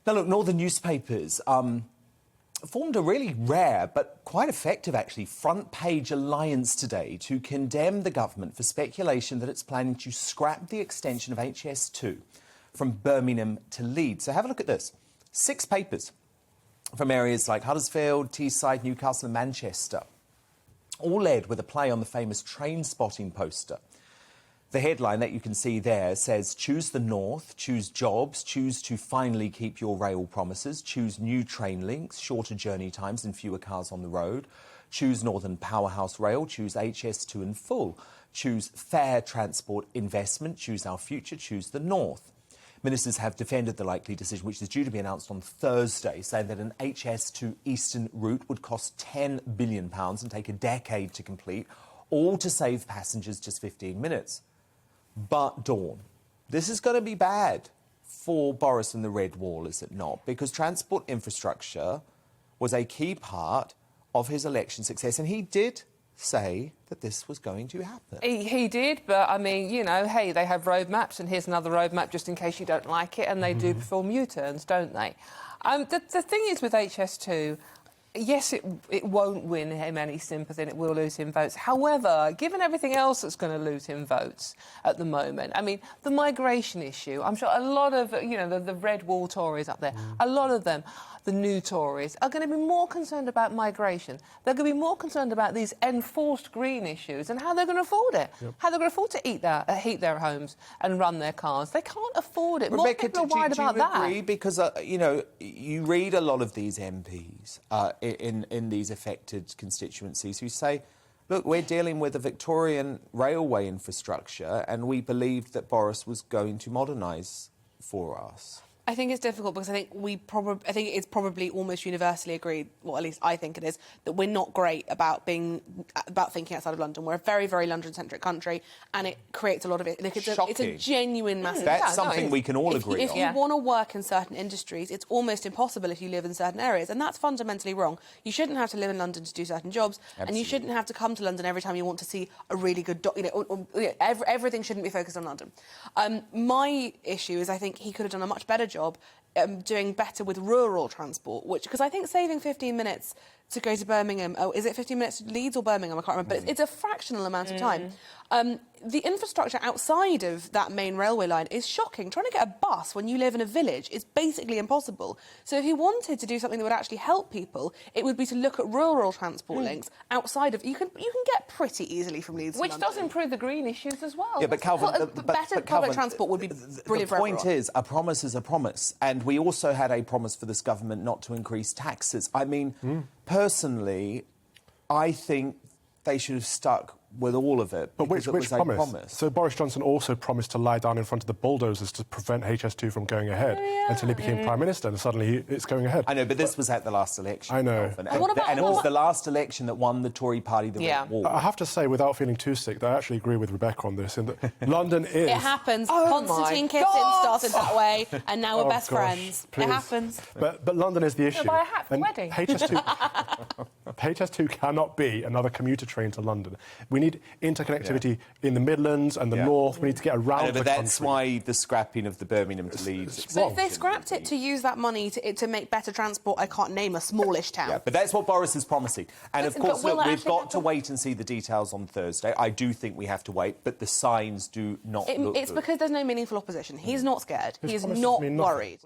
Now, look, northern newspapers formed a really rare but quite effective, actually, front-page alliance today to condemn the government for speculation that it's planning to scrap the extension of HS2 from Birmingham to Leeds. So have a look at this. 6 papers from areas like Huddersfield, Teesside, Newcastle and Manchester, all led with a play on the famous train spotting poster. The headline that you can see there says, choose the north, choose jobs, choose to finally keep your rail promises, choose new train links, shorter journey times and fewer cars on the road, choose Northern Powerhouse Rail, choose HS2 in full, choose fair transport investment, choose our future, choose the north. Ministers have defended the likely decision, which is due to be announced on Thursday, saying that an HS2 Eastern route would cost £10 billion and take a decade to complete, all to save passengers just 15 minutes. But, Dawn, this is going to be bad for Boris and the Red Wall, is it not? Because transport infrastructure was a key part of his election success, and he did say that this was going to happen. He did, but, I mean, you know, hey, they have roadmaps, and here's another roadmap just in case you don't like it, and they do perform U-turns, don't they? The thing is with HS2... yes, it won't win him any sympathy and it will lose him votes. However, given everything else that's going to lose him votes at the moment, I mean, the migration issue, I'm sure a lot of, you know, the Red Wall Tories up there, a lot of them, the new Tories, are going to be more concerned about migration. They're going to be more concerned about these enforced green issues and how they're going to afford it, how they're going to afford to heat their homes and run their cars. They can't afford it. More people are worried about that. Do you agree? Because, you know, you read a lot of these MPs in these affected constituencies who say, look, we're dealing with a Victorian railway infrastructure and we believed that Boris was going to modernise for us. I think it's difficult because I think it's probably almost universally agreed, well, at least I think it is, that we're not great about thinking outside of London. We're a very, very London-centric country, and it creates a lot of it. Like, it's a genuine massive. That's something we can all agree on. If you want to work in certain industries, it's almost impossible if you live in certain areas, and that's fundamentally wrong. You shouldn't have to live in London to do certain jobs, and you shouldn't have to come to London every time you want to see a really good, everything shouldn't be focused on London. My issue is I think he could have done a much better job doing better with rural transport, because I think saving 15 minutes to go to Birmingham, is it 15 minutes to Leeds or Birmingham? I can't remember, but it's a fractional amount of time. The infrastructure outside of that main railway line is shocking. Trying to get a bus when you live in a village is basically impossible. So if he wanted to do something that would actually help people, it would be to look at rural transport links outside of... You can get pretty easily from Leeds to Which London. does improve the green issues as well. Yeah, but Calvin... better public transport would be brilliant for everyone. The point is, a promise is a promise. And we also had a promise for this government not to increase taxes. I mean, personally, I think they should have stuck with all of it. But which promise? So Boris Johnson also promised to lie down in front of the bulldozers to prevent HS2 from going ahead until he became Prime Minister, and suddenly it's going ahead. I know, but this was at the last election. I know. And it was the last election that won the Tory party the Red Wall. I have to say, without feeling too sick, that I actually agree with Rebecca on this, in that London is... It happens. Constantine Kitson started that way, and now we're best friends. Please. It happens. But London is the issue. Buy a hat for the wedding. HS2 cannot be another commuter train to London. We need interconnectivity in the Midlands and the North. We need to get around the country. But that's why the scrapping of the Birmingham to Leeds... So if they scrapped it to use that money to make better transport, I can't name a smallish town. Yeah, but that's what Boris is promising. And, of course, look, we've got to wait and see the details on Thursday. I do think we have to wait, but the signs do not look good. It's because there's no meaningful opposition. He's not scared. He's not worried.